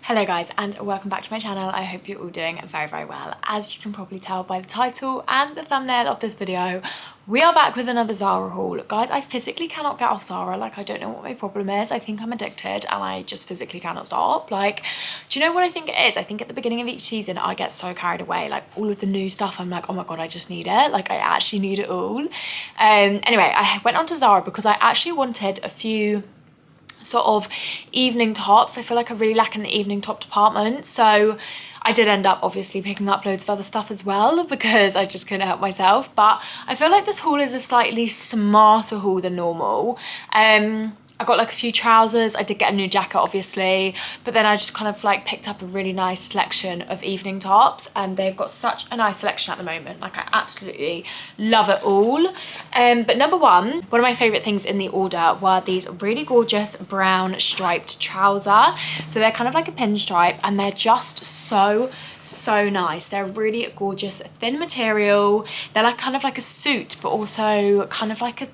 Hello guys and welcome back to my channel. I hope you're all doing very well. As you can probably tell by the title and the thumbnail of this video, we are back with another Zara haul. Guys, I physically cannot get off Zara. Like, I don't know what my problem is. I think I'm addicted and I just physically cannot stop. Like, do you know what I think it is? I think at the beginning of each season I get so carried away. Like, all of the new stuff, I'm like, oh my god, I just need it. Like, I actually need it all. Anyway, I went on to Zara because I actually wanted a few sort of evening tops. I feel like I really lack in the evening top department, so I did end up obviously picking up loads of other stuff as well because I just couldn't help myself. But I feel like this haul is a slightly smarter haul than normal. I got like a few trousers, I did get a new jacket obviously, but then I just kind of like picked up a really nice selection of evening tops, and they've got such a nice selection at the moment. Like, I absolutely love it all. But number one of my favourite things in the order were these really gorgeous brown striped trouser. So they're kind of like a pinstripe and they're just so nice. They're really gorgeous thin material. They're like kind of like a suit but also kind of like a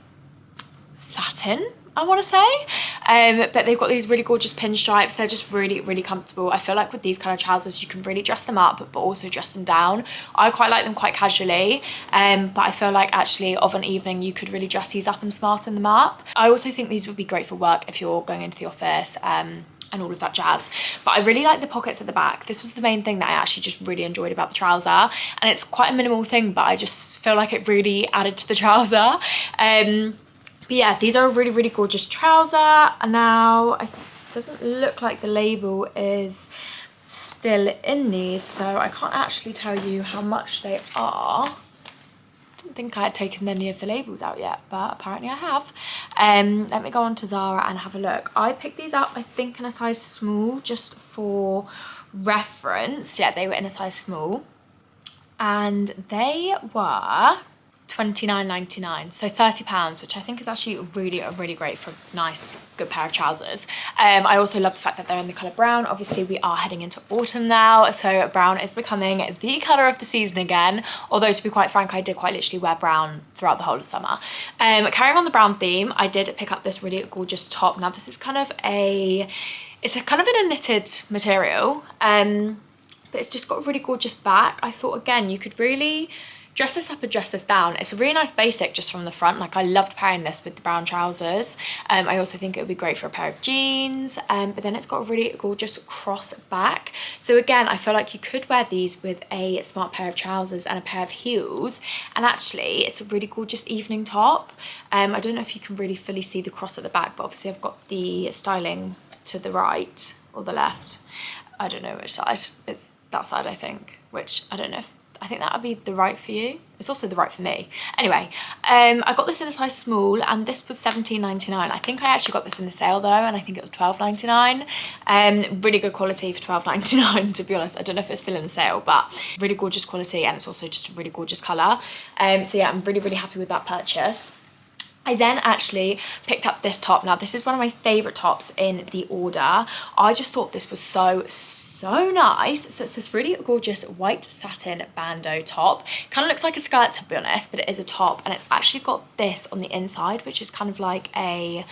satin, I want to say, but they've got these really gorgeous pinstripes. They're just really comfortable. I feel like with these kind of trousers you can really dress them up but also dress them down. I quite like them quite casually, but I feel like actually of an evening you could really dress these up and smarten them up. I also think these would be great for work if you're going into the office and all of that jazz. But I really like the pockets at the back. This was the main thing that I actually just really enjoyed about the trouser, and it's quite a minimal thing but I just feel like it really added to the trouser. But yeah, these are a really gorgeous trouser. And now it doesn't look like the label is still in these, so I can't actually tell you how much they are. I didn't think I had taken any of the labels out yet, but apparently I have. Let me go on to Zara and have a look. I picked these up, I think, in a size small, just for reference. Yeah, they were in a size small, and they were £29.99, so £30, which I think is actually really great for a nice good pair of trousers. I also love the fact that they're in the colour brown. Obviously we are heading into autumn now, so brown is becoming the colour of the season again, although to be quite frank I did quite literally wear brown throughout the whole of summer. Carrying on the brown theme, I did pick up this really gorgeous top. Now this is kind of it's kind of in a knitted material, but it's just got a really gorgeous back. I thought again you could really dress this up and dress this down. It's a really nice basic just from the front. Like, I loved pairing this with the brown trousers. I also think it would be great for a pair of jeans, but then it's got a really gorgeous cross back. So again, I feel like you could wear these with a smart pair of trousers and a pair of heels, and actually it's a really gorgeous evening top. I don't know if you can really fully see the cross at the back, but obviously I've got the styling to the right or the left. I don't know which side. It's that side, I think, which I don't know if I think that would be the right for you. It's also the right for me. Anyway, I got this in a size small and this was £17.99. I think I actually got this in the sale though, and I think it was £12.99. Really good quality for £12.99 to be honest. I don't know if it's still in the sale, but really gorgeous quality, and it's also just a really gorgeous colour. So yeah, I'm really happy with that purchase. I then actually picked up this top. Now this is one of my favourite tops in the order. I just thought this was so nice. So it's this really gorgeous white satin bando top. Kind of looks like a skirt to be honest, but it is a top, and it's actually got this on the inside, which is kind of like a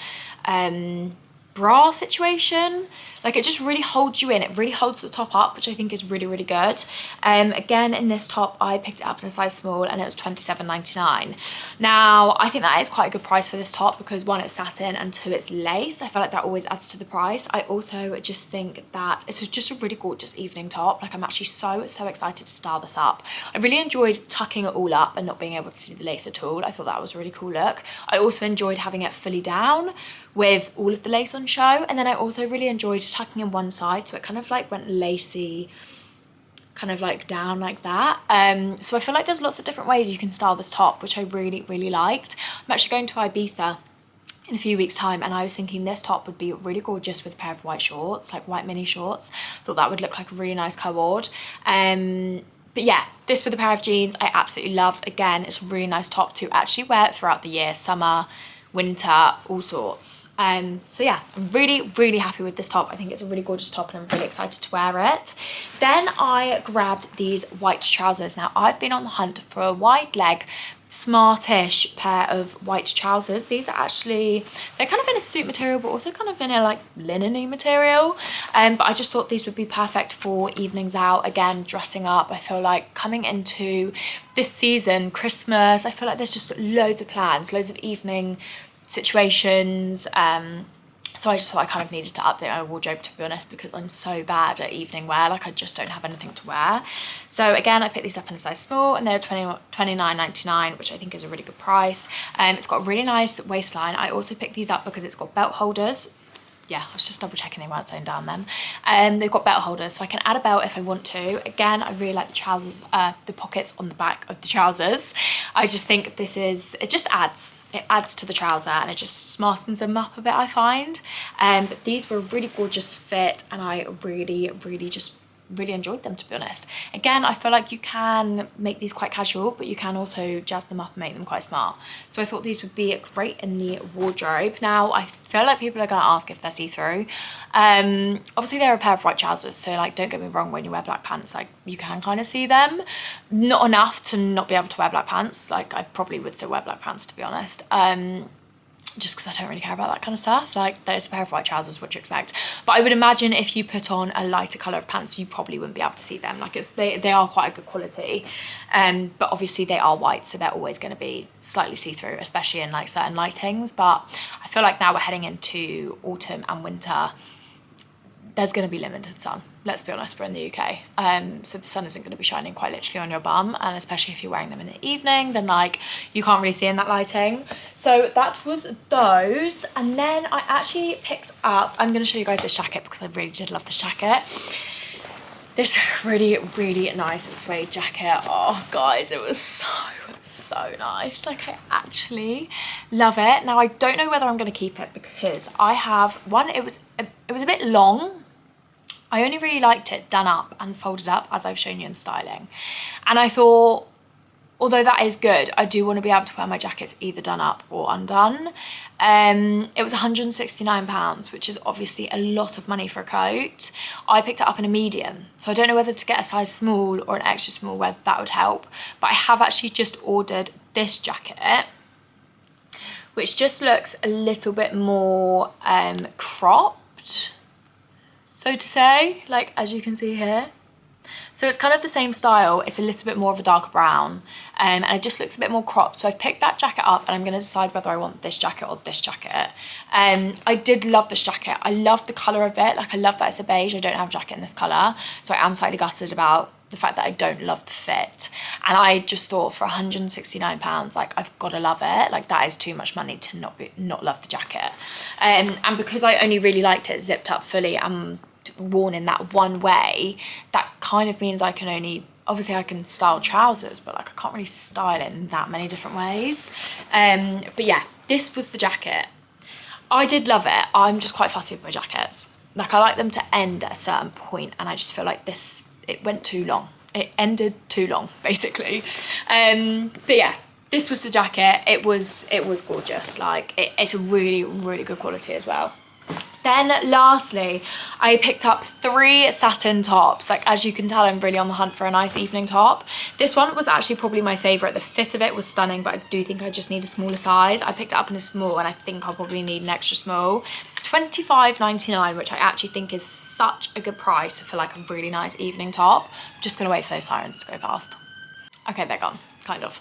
bra situation. Like, it just really holds you in. It really holds the top up, which I think is really good. Again, in this top I picked it up in a size small and it was £27.99. Now I think that is quite a good price for this top because one, it's satin, and two, it's lace. I feel like that always adds to the price. I also just think that it's just a really gorgeous evening top. Like, I'm actually so excited to style this up. I really enjoyed tucking it all up and not being able to see the lace at all. I thought that was a really cool look. I also enjoyed having it fully down with all of the lace on show, and then I also really enjoyed tucking in one side, so it kind of like went lacy kind of like down like that. So I feel like there's lots of different ways you can style this top, which I really liked. I'm actually going to Ibiza in a few weeks time, and I was thinking this top would be really gorgeous with a pair of white shorts, like white mini shorts. Thought that would look like a really nice co-ord. But yeah, this with a pair of jeans I absolutely loved. Again, it's a really nice top to actually wear throughout the year, summer, winter, all sorts. So yeah, I'm really happy with this top. I think it's a really gorgeous top and I'm really excited to wear it. Then I grabbed these white trousers. Now I've been on the hunt for a wide leg smartish pair of white trousers. These are actually, they're kind of in a suit material but also kind of in a like linen-y material, but I just thought these would be perfect for evenings out, again dressing up. I feel like coming into this season, Christmas, I feel like there's just loads of plans, loads of evening situations, so I just thought I kind of needed to update my wardrobe, to be honest, because I'm so bad at evening wear. Like I just don't have anything to wear. So again, I picked these up in a size small and they're $29.99, which I think is a really good price. It's got a really nice waistline. I also picked these up because it's got belt holders. Yeah, I was just double checking they weren't sewn down then. They've got belt holders, so I can add a belt if I want to. Again, I really like the trousers, the pockets on the back of the trousers. I just think it just adds. It adds to the trouser and it just smartens them up a bit, I find. But these were a really gorgeous fit and I really enjoyed them, to be honest. Again, I feel like you can make these quite casual, but you can also jazz them up and make them quite smart. So I thought these would be great in the wardrobe. Now, I feel like people are going to ask if they're see-through. Obviously, they're a pair of white trousers, so like, don't get me wrong, when you wear black pants, like you can kind of see them. Not enough to not be able to wear black pants. Like I probably would still wear black pants, to be honest. Just because I don't really care about that kind of stuff. Like there's a pair of white trousers, what you expect. But I would imagine if you put on a lighter colour of pants, you probably wouldn't be able to see them. Like they are quite a good quality. But obviously they are white, so they're always going to be slightly see-through, especially in like certain lightings. But I feel like now we're heading into autumn and winter, there's going to be limited sun. Let's be honest, we're in the UK. So the sun isn't going to be shining quite literally on your bum, and especially if you're wearing them in the evening, then like you can't really see in that lighting. So that was those. And then I actually picked up, I'm going to show you guys this jacket because I really did love this jacket. This really nice suede jacket. Oh guys, it was so nice. Like I actually love it. Now I don't know whether I'm going to keep it because I have one, it was a bit long. I only really liked it done up and folded up, as I've shown you in styling. And I thought, although that is good, I do want to be able to wear my jackets either done up or undone. It was £169, which is obviously a lot of money for a coat. I picked it up in a medium, so I don't know whether to get a size small or an extra small, whether that would help. But I have actually just ordered this jacket, which just looks a little bit more cropped, so to say, like as you can see here. So it's kind of the same style, it's a little bit more of a darker brown, and it just looks a bit more cropped. So I've picked that jacket up and I'm going to decide whether I want this jacket or this jacket. I did love this jacket. I love the colour of it. Like I love that it's a beige. I don't have a jacket in this colour, so I am slightly gutted about the fact that I don't love the fit. And I just thought for £169, like I've got to love it. Like that is too much money to not love the jacket. And because I only really liked it zipped up fully and worn in that one way, that kind of means I can only, obviously I can style trousers, but like I can't really style it in that many different ways. But yeah, this was the jacket. I did love it. I'm just quite fussy with my jackets. Like I like them to end at a certain point, and I just feel like this, it went too long. It ended too long, basically. But yeah, this was the jacket. It was gorgeous. Like it's a really good quality as well. Then lastly, I picked up 3 satin tops. Like as you can tell, I'm really on the hunt for a nice evening top. This one was actually probably my favourite. The fit of it was stunning, but I do think I just need a smaller size. I picked it up in a small and I think I'll probably need an extra small. $25.99, which I actually think is such a good price for like a really nice evening top. I'm just gonna wait for those sirens to go past. Okay, they're gone. Kind of.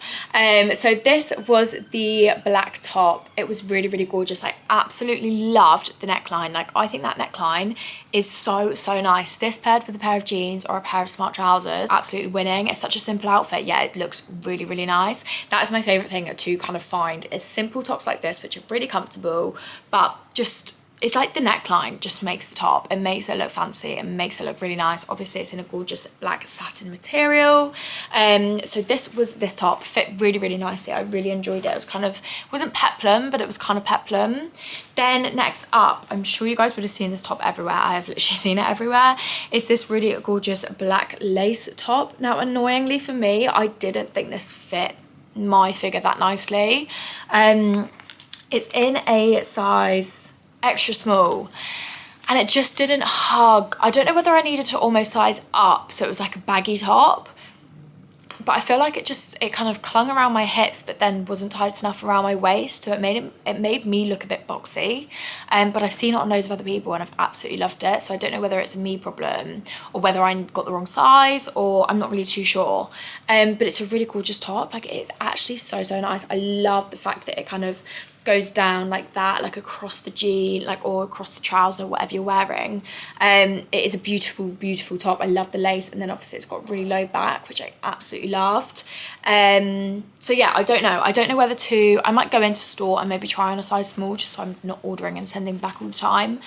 So this was the black top. It was really gorgeous. I absolutely loved the neckline. Like I think that neckline is so nice. This paired with a pair of jeans or a pair of smart trousers, absolutely winning. It's such a simple outfit. Yeah, it looks really nice. That is my favorite thing to kind of find, is simple tops like this, which are really comfortable, but just, it's like the neckline just makes the top. It makes it look fancy. It makes it look really nice. Obviously, it's in a gorgeous black satin material. So this top fit really nicely. I really enjoyed it. It was kind of, wasn't peplum, but it was kind of peplum. Then next up, I'm sure you guys would have seen this top everywhere. I have literally seen it everywhere. It's this really gorgeous black lace top. Now, annoyingly for me, I didn't think this fit my figure that nicely. It's in a size extra small and it just didn't hug. I don't know whether I needed to almost size up so it was like a baggy top, but I feel like it kind of clung around my hips, but then wasn't tight enough around my waist, so it made me look a bit boxy. But I've seen it on loads of other people and I've absolutely loved it, so I don't know whether it's a me problem or whether I got the wrong size, or I'm not really too sure. But it's a really gorgeous top. Like, it is actually so nice. I love the fact that it kind of goes down like that, like across the jean, like, or across the trouser, whatever you're wearing. It is a beautiful top. I love the lace, and then obviously it's got really low back, which I absolutely loved. So yeah, I don't know whether to, I might go into store and maybe try on a size small, just so I'm not ordering and sending back all the time.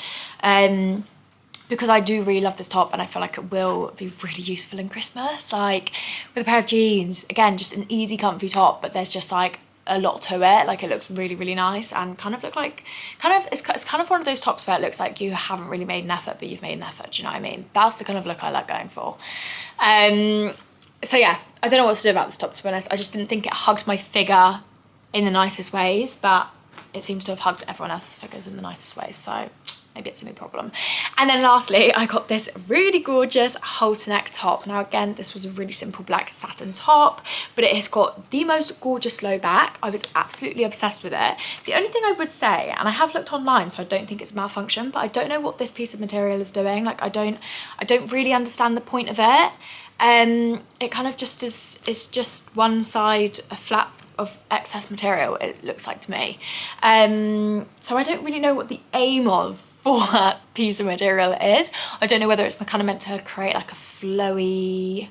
Because I do really love this top, and I feel like it will be really useful in Christmas, like with a pair of jeans. Again, just an easy comfy top, but there's just like a lot to it. Like, it looks really nice, and kind of look like, it's kind of one of those tops where it looks like you haven't really made an effort, but you've made an effort. Do you know what I mean? That's the kind of look I like going for. So yeah, I don't know what to do about this top, to be honest. I just didn't think it hugged my figure in the nicest ways, but it seems to have hugged everyone else's figures in the nicest ways, so maybe it's a me problem. And then lastly, I got this really gorgeous Halterneck top. Now again, this was a really simple black satin top, but it has got the most gorgeous low back. I was absolutely obsessed with it. The only thing I would say, and I have looked online, so I don't think it's malfunction, but I don't know what this piece of material is doing. Like, I don't really understand the point of it. It kind of just is just one side, a flap of excess material, it looks like to me. So I don't really know what the aim of for that piece of material is. I don't know whether it's kind of meant to create like a flowy,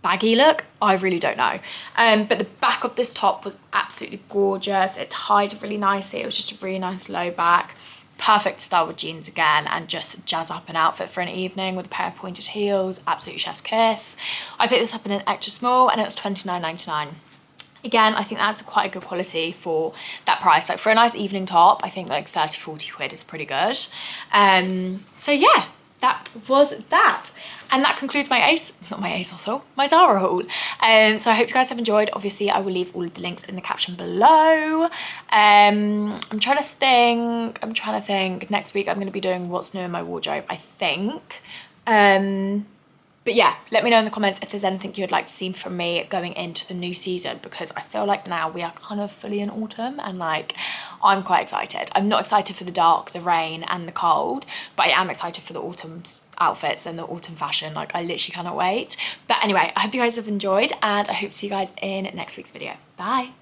baggy look. I really don't know. But the back of this top was absolutely gorgeous. It tied really nicely. It was just a really nice low back. Perfect style with jeans again, and just jazz up an outfit for an evening with a pair of pointed heels. Absolute chef's kiss. I picked this up in an extra small, and it was £29.99. Again, I think that's quite a good quality for that price. Like, for a nice evening top, I think like 30-40 quid is pretty good. So yeah, that was that. And that concludes my my Zara haul. So I hope you guys have enjoyed. Obviously, I will leave all of the links in the caption below. I'm trying to think. Next week I'm going to be doing what's new in my wardrobe, I think. But yeah, let me know in the comments if there's anything you'd like to see from me going into the new season, because I feel like now we are kind of fully in autumn, and like, I'm quite excited. I'm not excited for the dark, the rain and the cold, but I am excited for the autumn outfits and the autumn fashion. Like, I literally cannot wait. But anyway, I hope you guys have enjoyed, and I hope to see you guys in next week's video. Bye.